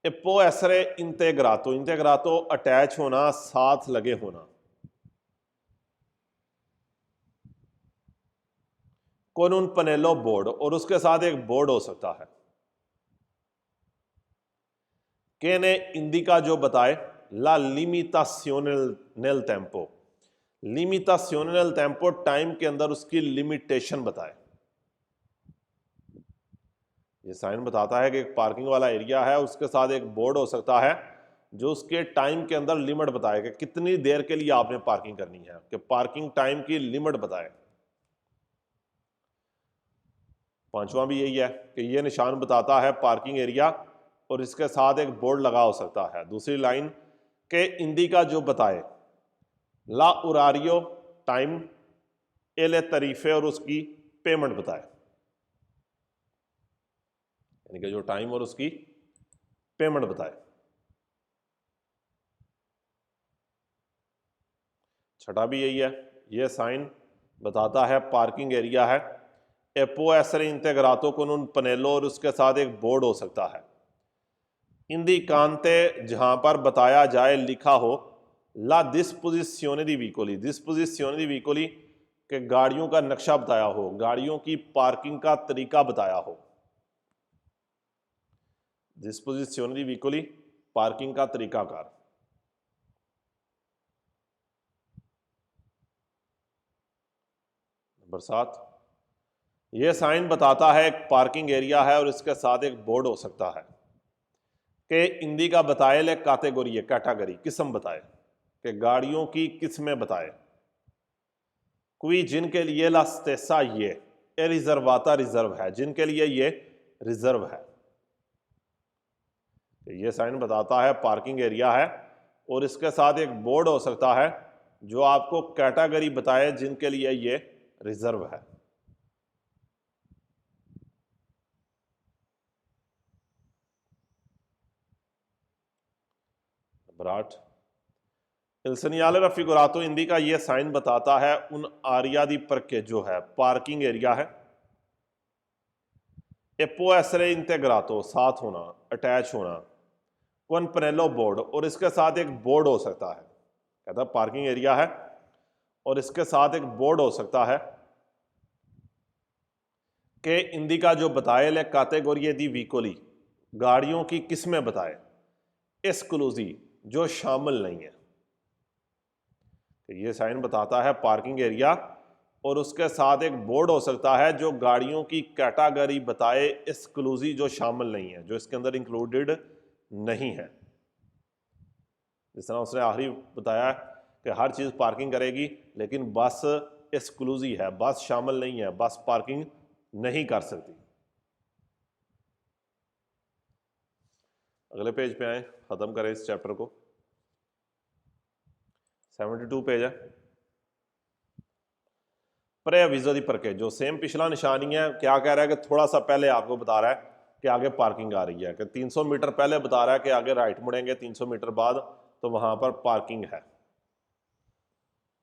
e può essere integrato, integrato attach होना, साथ लगे होना। con un pannello, बोर्ड, और उसके साथ एक बोर्ड हो सकता है। कहने इंडिका जो बताए la limitazione nel tempo, लिमिटाzione nel tempo, time के अंदर उसकी लिमिटेशन बताए। ये साइन बताता है कि एक पार्किंग वाला एरिया है, उसके साथ एक बोर्ड हो सकता है जो उसके टाइम के अंदर लिमिट बताए कि कितनी देर के लिए आपने पार्किंग करनी है, कि पार्किंग टाइम की लिमिट बताए। 5वां भी यही है कि ये निशान बताता है पार्किंग एरिया और इसके साथ एक बोर्ड लगा हो सकता है। दूसरी लाइन के इंडिका जो बताए ला उरारियो, टाइम, एले तरीफे, और उसकी पेमेंट बताए, यानी कि जो टाइम और उसकी पेमेंट बताए। 6वां भी यही है, ये साइन बताता है पार्किंग एरिया है। एपो एसरे इंटेग्रातो con un pannello, और उसके साथ एक बोर्ड हो सकता है। इंडिकांते, जहां पर बताया जाए, लिखा हो ला disposizione di vicoli, disposizione di vicoli के गाड़ियों का नक्शा बताया हो, गाड़ियों की पार्किंग का तरीका बताया हो। disposizione di vicoli, पार्किंग का तरीकाकार। नंबर 7, यह साइन बताता है एक पार्किंग एरिया है और इसके साथ एक बोर्ड हो सकता है कि इंडिका बताए ले कैटेगरी, कैटेगरी, किस्म बताए, कि गाड़ियों की किस्में बताए। कोई जिनके लिए ला स्टेसा, ये रिजर्वाता, रिजर्व है, जिनके लिए ये रिजर्व है। ये साइन बताता है पार्किंग एरिया है और इसके साथ एक बोर्ड हो सकता है जो आपको कैटेगरी बताए जिनके लिए ये रिजर्व है। Number 8, il segnale raffigurato indica, ये साइन बताता है उन आरिया दी parcheggio है, पार्किंग एरिया है। e può essere integrato, साथ होना, अटैच होना, con pannello, बोर्ड, और इसके साथ एक बोर्ड हो सकता है। कहता है पार्किंग एरिया है और इसके साथ एक बोर्ड हो सकता है कि इंडिका जो बताए ले कैटेगरी दी वीकोली, गाड़ियों की किस्में बताए, एक्सक्लूसिव, जो शामिल नहीं है। तो ये साइन बताता है पार्किंग एरिया और उसके साथ एक बोर्ड हो सकता है जो गाड़ियों की कैटेगरी बताए, एक्सक्लूसिव, जो शामिल नहीं है, जो इसके अंदर इंक्लूडेड नहीं है। जिस तरह उसने आखिरी बताया कि हर चीज़ पार्किंग करेगी लेकिन बस एक्सक्लूसिव है, बस शामिल नहीं है, बस पार्किंग नहीं कर सकती। अगले पेज पे आए, ख़त्म करें इस चैप्टर को। 72 पेज है। प्रे-अविज़ो दी parcheggio, सेम पिछला निशानी है। क्या कह रहा है कि थोड़ा सा पहले आपको बता रहा है कि आगे पार्किंग आ रही है, कि 300 मीटर पहले बता रहा है कि आगे राइट मुड़ेंगे 300 मीटर बाद तो वहां पर पार्किंग है।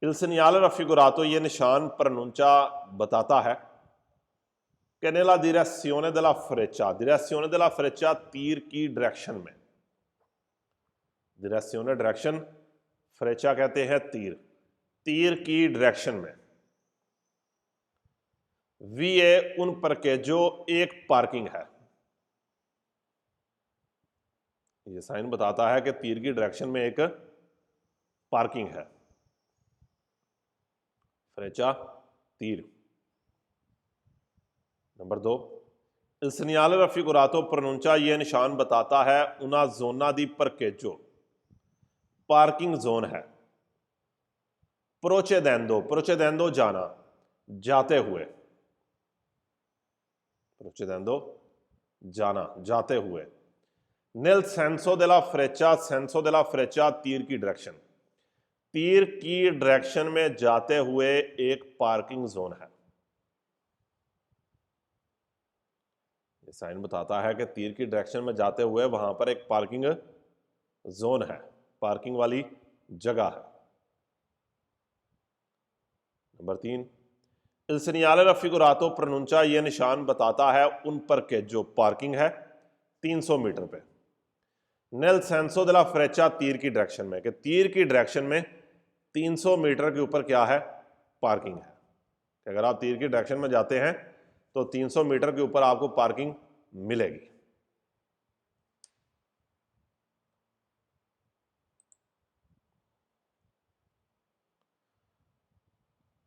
il segnale raffigurato, ये निशान प्रनुंचा बताता है कि nella direzione della freccia, direzione della freccia, तीर की डायरेक्शन में। डायरेक्शन डायरेक्शन, फ्रेचा कहते हैं तीर, तीर की डायरेक्शन में। वी ए उन parquejo एक पार्किंग है। ये साइन बताता है कि तीर की डायरेक्शन में एक पार्किंग है। फ्रेचा तीर। Number 2, il segnale raffigurato pronuncia, ये निशान बताता है una zona di parcheggio, parking zone है। procedendo, procedendo जाना, जाते हुए, procedendo जाना, जाते हुए। nel senso della freccia, senso della freccia तीर की डायरेक्शन, तीर की डायरेक्शन में जाते हुए एक पार्किंग जोन है। ये साइन बताता है कि तीर की डायरेक्शन में जाते हुए वहां पर एक पार्किंग जोन है, पार्किंग वाली जगह है। Number 3, il segnale raffigurato pronuncia, ये निशान बताता है उन पर के जो पार्किंग है 300 मीटर पे। nel senso della freccia, तीर की डायरेक्शन में, कि तीर की डायरेक्शन में 300 मीटर के ऊपर क्या है, पार्किंग है। कि अगर आप तीर की डायरेक्शन में जाते हैं तो 300 मीटर के ऊपर आपको पार्किंग मिलेगी।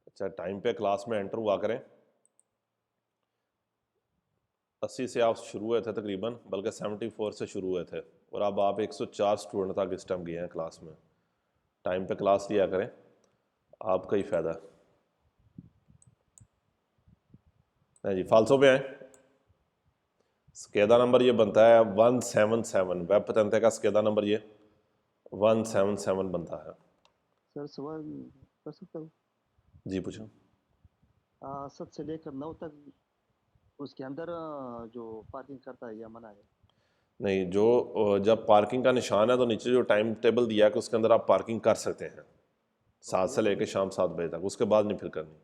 अच्छा, टाइम पे क्लास में एंटर हुआ करें। 80 से आप शुरू हुए थे तकरीबन, बल्कि 74 से शुरू हुए थे, और अब आप 104 स्टूडेंट तक इस टाइम गए हैं क्लास में। टाइम पे क्लास लिया करें, आपका ही फायदा है। नहीं जी, फालसो पे आए। स्केदा नंबर ये बनता है 177, वेब पतंते का स्केदा नंबर ये 177 बनता है। सर सवाल कर सकता हूँ? जी पूछो। 7 से लेकर 9 तक उसके अंदर जो पार्किंग करता है या मना है? नहीं, जो जब पार्किंग का निशान है तो नीचे जो टाइम टेबल दिया है कि उसके अंदर आप पार्किंग कर सकते हैं 7 से लेकर शाम 7 बजे तक, उसके बाद नहीं फिर करनी।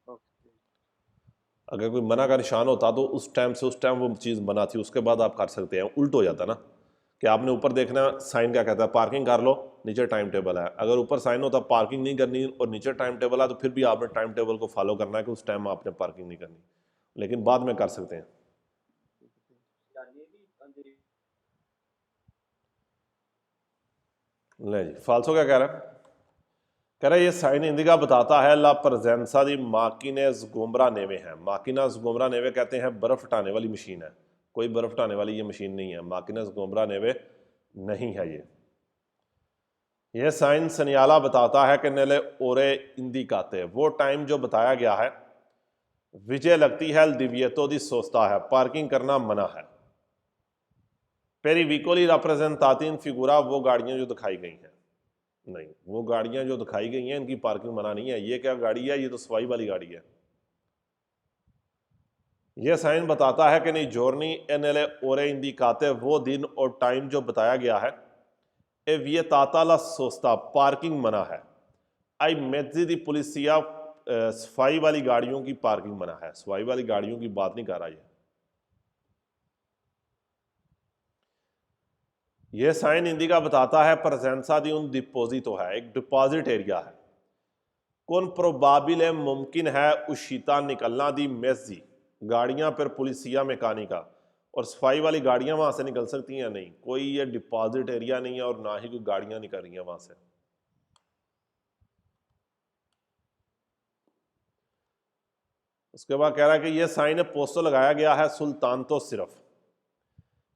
ओके। अगर कोई मना का निशान होता तो उस टाइम से उस टाइम वो चीज़ मना थी, उसके बाद आप कर सकते हैं। उल्ट हो जाता ना कि आपने ऊपर देखना साइन क्या कहता है, पार्किंग कर लो, नीचे टाइम टेबल है। अगर ऊपर साइन होता पार्किंग नहीं करनी और नीचे टाइम टेबल है तो फिर भी आपने टाइम टेबल को फॉलो करना है कि उस टाइम आपने पार्किंग नहीं करनी, लेकिन बाद में कर सकते हैं। ले जी, फालसो क्या कह रहा है? कह रहा है ये साइन इंडिका बताता है ला प्रजेंसा दी माकिने ज़गोम्ब्रा नेवे है। माकिना ज़गोम्ब्रा नेवे कहते हैं बर्फ हटाने वाली मशीन है, कोई बर्फ हटाने वाली ये मशीन नहीं है, माकिना ज़गोम्ब्रा नेवे नहीं है ये साइन सनियाला बताता है कि नेले ओरे इंदिकाते, वो टाइम जो बताया गया है, विजय लगती है दिव्यतो दी सोचता है, पार्किंग करना मना है। पेरी विकोली रिप्रेजेंटातिन फिगुरा, वो गाड़ियां जो दिखाई गई हैं, नहीं, वो गाड़ियां जो दिखाई गई हैं इनकी पार्किंग मना नहीं है। ये क्या गाड़ी है, ये तो सवाई वाली गाड़ी है। ये साइन बताता है कि नहीं जोर्नी एनएलए ओरे इंदिकाते, वो दिन और टाइम जो बताया गया है, ए विए ताताला सोस्ता, पार्किंग मना है। आई मेजी दी पुलिसिया, सफाई वाली गाड़ियों की पार्किंग मना है, सफाई वाली गाड़ियों की बात नहीं कर रहा ये साइन इंडिका बताता है प्रेजेंसा दी उन डिपोजिटो है, एक डिपॉजिट एरिया है। कौन प्रोबाबिल मुमकिन है उशिता निकलना दी मेजी, गाड़ियां पर पुलिसिया मैकानिका, और सफाई वाली गाड़ियां वहां से निकल सकती हैं? नहीं, कोई ये डिपॉजिट एरिया नहीं है और ना ही कोई गाड़ियां निकल रही हैं वहां से। उसके बाद कह रहा है कि ये साइन पोस्टो लगाया गया है सुल्तान तो सिर्फ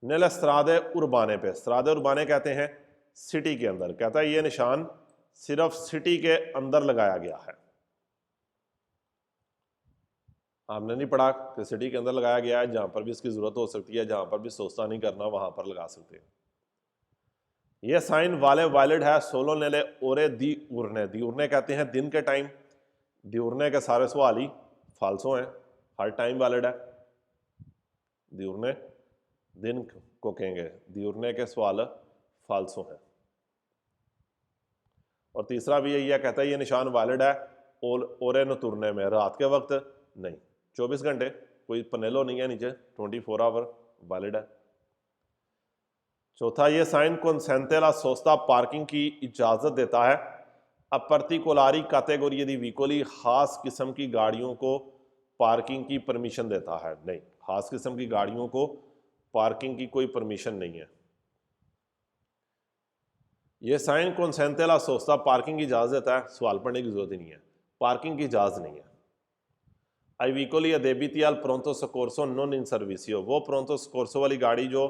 नेल स्त्रादे उर्बाने पे, स्त्रादे उर्बाने कहते हैं सिटी के अंदर, कहता है ये निशान सिर्फ सिटी के अंदर लगाया गया है। आपने नहीं पढ़ा कि सिटी के अंदर लगाया गया है, जहां पर भी इसकी जरूरत हो सकती है, जहां पर भी सोचता नहीं करना वहां पर लगा सकते हैं। ये साइन वाले वैलिड है सोलो नेले ओरे दी उरने, दी उरने कहते हैं दिन के टाइम, दी उरने के सारे सवाल ही फालसो हैं, हर टाइम वैलिड है। दी उरने दिन को कहेंगे, दिउरने के सवाल फालसो हैं। और तीसरा भी यही है, कहता है ये निशान वैलिड है ओरे नतुरने में, रात के वक्त नहीं, 24 घंटे, कोई पनेलो नहीं है नीचे, 24 आवर वैलिड है। चौथा, ये sign consente la sosta parking की इजाज़त देता है अ particolari कैटेगरी दी व्हीकली खास किस्म की गाड़ियों को पार्किंग की परमिशन देता है। नहीं, खास किस्म की गाड़ियों को पार्किंग की कोई परमिशन नहीं है। ये sign consente la sosta parking की इजाज़त देता है, सवाल पढ़ने की जरूरत ही नहीं है, पार्किंग की इजाज़त नहीं है। आई weekly adebiti al pronto soccorso non in servizio, वो pronto soccorso वाली गाड़ी जो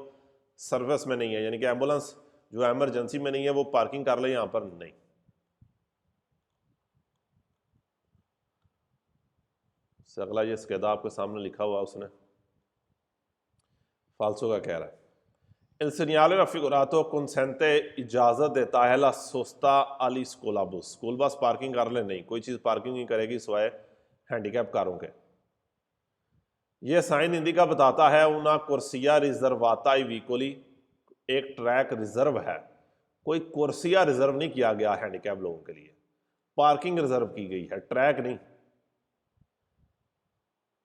सर्विस में नहीं है, यानी कि एम्बुलेंस जो एमरजेंसी में नहीं है, वो पार्किंग कर ले यहाँ पर नहीं। अगला ये स्केदा आपके सामने लिखा हुआ उसने फाल्सो का कह रहा है, Il segnale raffigurato consente इजाज़त देता है ला सोस्ता अली स्कूला बस, स्कूल बस पार्किंग कर ले नहीं, कोई चीज़ पार्किंग नहीं करेगी सिवाय हैंडीकैप कारों के। ये साइन हिंदी का बताता है उना कुर्सिया रिजर्वाता व्हीकली, एक ट्रैक रिजर्व है, कोई कुर्सिया रिजर्व नहीं किया गया हैंडीकैप लोगों के लिए, पार्किंग रिजर्व की गई है, ट्रैक नहीं।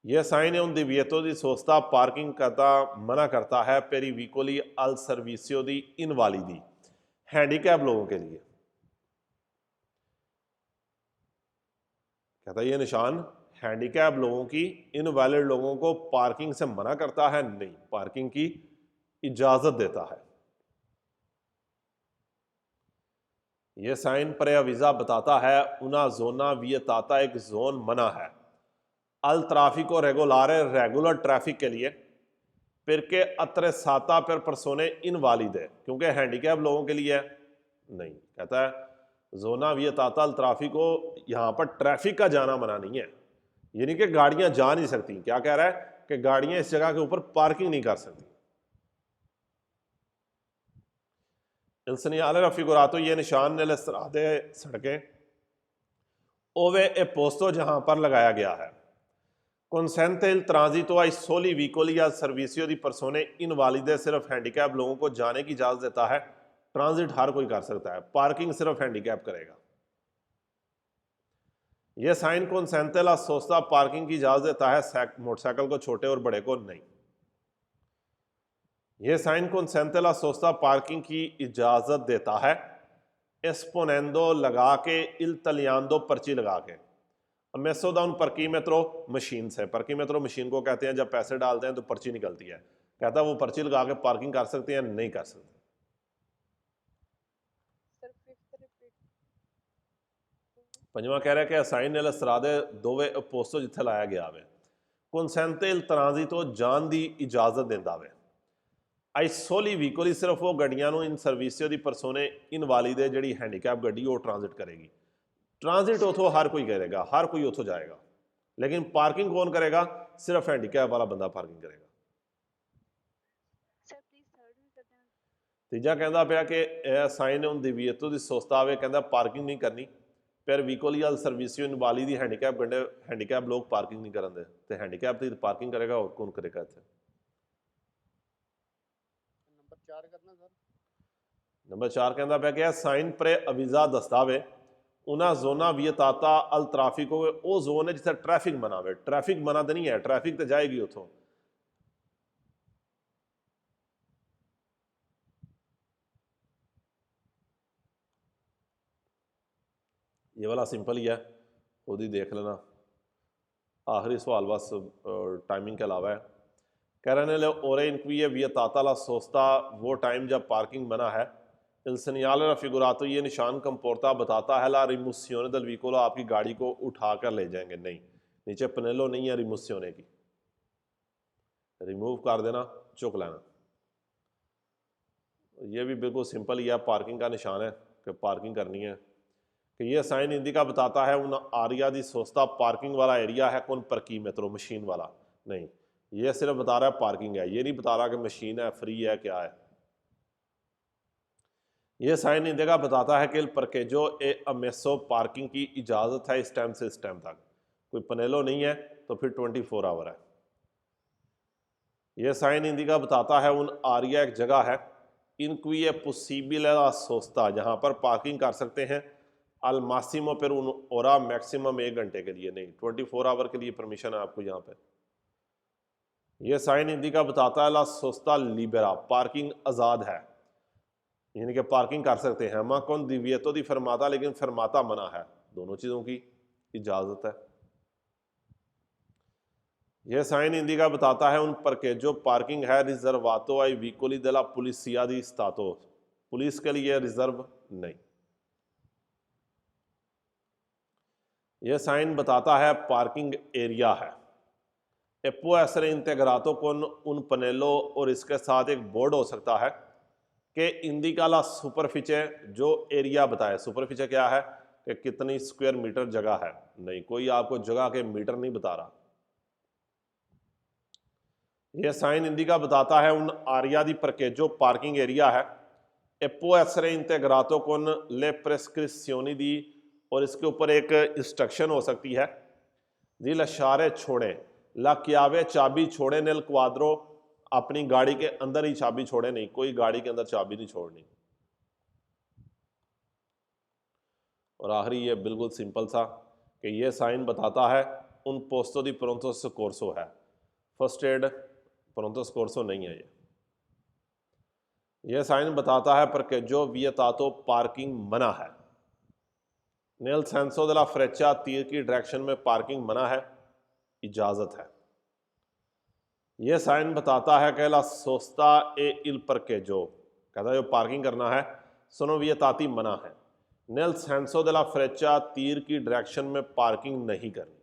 यह साइन है उन दिवियतों दी सोस्ता पार्किंग करता मना करता है पेरी व्हीकली अल सर्विसियो दी इनवालिदी, हैंडीकैप लोगों के लिए। कहता है ये निशान हैंडीकैप लोगों की, इनवैलिड लोगों को पार्किंग से मना करता है नहीं, पार्किंग की इजाजत देता है। यह साइन प्रेअविज़ा बताता है उना जोना वियताता, एक जोन मना है, अल ट्राफिको रेगुलारे रेगुलर ट्रैफिक के लिए, फिर के अत्रेसाता पर परसोने इनवालिद है, क्योंकि हैंडीकैप लोगों के लिए नहीं। कहता है जोना वियताता अल ट्राफिको, यहाँ पर ट्रैफिक का जाना मना नहीं है, यानी कि गाड़ियां जा नहीं सकती। क्या कह रहा है कि गाड़ियां इस जगह के ऊपर पार्किंग नहीं कर सकती। इंसनियाले रफिगुरातो, ये निशान नेले सरादे सड़कें ओवे ए पोस्तो, जहां पर लगाया गया है। consente il transito ai soli veicoli al servizio di persone invalide, सिर्फ हैंडीकैप लोगों को जाने की इजाजत देता है, ट्रांजिट हर कोई कर सकता है, पार्किंग सिर्फ हैंडीकैप करेगा। यह sign consente la sosta parking की इजाजत देता है मोटरसाइकिल को, छोटे और बड़े को नहीं। यह sign consente la sosta parking की इजाजत देता है esponendo लगा के, il tagliando पर्ची लगा के, मेसो डाउन परकीमेत्रो मशीन से, परकीमेत्रो मशीन को कहते हैं जब पैसे डालते हैं तो पर्ची निकलती है। कहता है वो पर्ची लगा के पार्किंग कर सकते हैं, नहीं कर सकते। पंजवा कह रहा है कि असाइन नेल सरादे दोवे पोस्तो जिथे लाया गया वे, consente il transito जान दी इजाजत देता वे, आई सोली व्हीकली, सिर्फ वो गड्डियां इन सर्विसियो दी परसोने इनवालिदे, जड़ी हैंडीकैप गड्डी वो ट्रांजिट करेगी। ट्रांजिट उतो हर कोई करेगा, हर कोई उतो जाएगा, लेकिन पार्किंग कौन करेगा? सिर्फ हैंडीकैप वाला बंदा पार्किंग करेगा। तीजा कहता पाया कि साइन उन दिवियतों दी सोस्ता आवे, कहता पार्किंग नहीं करनी, फिर व्हीकली अल सर्विसियो इनवाली दी हैंडीकैप गड्डे, हैंडीकैप लोग पार्किंग नहीं करते, तो हैंडीकैप दी पार्किंग करेगा और कौन करेगा? इतने नंबर 4 कहता पाया कि साइन प्रे अविजा दस्तावे उना जोना वियताता अल ट्राफिक हो, वो जोन है जिसे ट्रैफिक मना वे, ट्रैफिक मना तो नहीं है, ट्रैफिक तो जाएगी उतो। ये वाला सिंपल ही है, खुद ही देख लेना। आखिरी सवाल बस टाइमिंग के अलावा है। कह रहे हैं ओरे इनक्वी वियताता ला सोस्ता, वो टाइम जब पार्किंग मना है। Il segnale raffigurato, ये निशान कंपोर्ता बताता है ला रिमोसियोने दल व्हीकलो, आपकी गाड़ी को उठा कर ले जाएंगे, नहीं, नीचे पनेलो नहीं है रिमोसियोने की, रिमूव कर देना, चुक लेना। ये भी बिल्कुल सिंपल ही है, पार्किंग का निशान है कि पार्किंग करनी है। कि ये साइन हिंदी का बताता है उन आरिया दी सोस्ता पार्किंग वाला एरिया है, कौन परकीमेत्रो मशीन वाला नहीं, ये सिर्फ बता रहा है पार्किंग है, ये नहीं बता रहा कि मशीन है, फ्री है, क्या है। यह साइन हिंदी का बताता है कि परकेजो ए अमेसो, पार्किंग की इजाज़त है इस टाइम से इस टाइम तक, कोई पनेलो नहीं है तो फिर 24 आवर है। यह साइन हिंदी का बताता है उन आरिया एक जगह है, इनक्वी ए पॉसिबल सोस्ता, जहाँ पर पार्किंग कर सकते हैं, अल मासिमो पर उन ओरा मैक्सिमम 1 घंटे के लिए, नहीं 24 आवर के लिए परमिशन है आपको यहाँ पर। यह साइन हिंदी का बताता है ला सोस्ता लिबेरा, पार्किंग आज़ाद है, यानी कि पार्किंग कर सकते हैं। मां कौन दिव्यतो दी फरमाता, लेकिन फरमाता मना है, दोनों चीज़ों की इजाज़त है। यह साइन इंडिका बताता है उन parcheggio पार्किंग है रिजर्वातो आई विकोली della polizia di stato, police के लिए रिजर्व नहीं। यह साइन बताता है पार्किंग एरिया है। E può essere integrato con un pannello, और इसके साथ एक बोर्ड हो सकता है कि इंडिका ला सुपरफिचे, जो एरिया बताए। सुपरफिचे क्या है कि कितनी स्क्वायर मीटर जगह है, नहीं, कोई आपको जगह के मीटर नहीं बता रहा। यह साइन इंडिका बताता है उन आरिया दी parcheggio पार्किंग एरिया है। E può essere integrato con le prescrizioni di, और इसके ऊपर एक इंस्ट्रक्शन हो सकती है, दी लशारे छोड़े, ला chiave चाबी छोड़े, नेल क्वाद्रो, अपनी गाड़ी के अंदर ही चाबी छोड़े, नहीं, कोई गाड़ी के अंदर चाबी नहीं छोड़नी। और आखिरी ये बिल्कुल सिंपल सा कि ये साइन बताता है उन पोस्तो दी प्रोंतो सोcorso है, फर्स्ट एड प्रोंतो सोcorso नहीं है ये। यह साइन बताता है parcheggio vietato, पार्किंग मना है। nel senso della freccia, तीर की डायरेक्शन में पार्किंग मना है, इजाजत है। यह साइन बताता है कि la sosta e il parcheggio, कहता है जो पार्किंग करना है sono vietati मना है। nel senso della freccia, तीर की डायरेक्शन में पार्किंग नहीं करनी।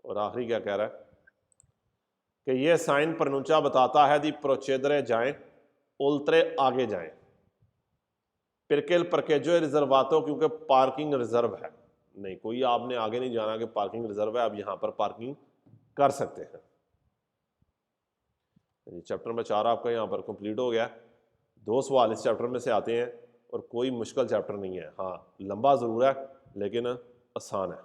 और आखिरी क्या कह रहा है कि यह साइन प्रनुंचा बताता है दी प्रोचेदरे जाएं, उल्तरे आगे जाएं, पिरकेल parcheggio रिजर्वातो, क्योंकि पार्किंग रिजर्व है, नहीं, कोई आपने आगे नहीं जाना कि पार्किंग रिजर्व है, आप यहां पर पार्किंग कर सकते हैं। चैप्टर नंबर 4 आपका यहां पर कंप्लीट हो गया। 2 सवाल इस चैप्टर में से आते हैं और कोई मुश्किल चैप्टर नहीं है। हाँ, लंबा ज़रूर है लेकिन आसान है।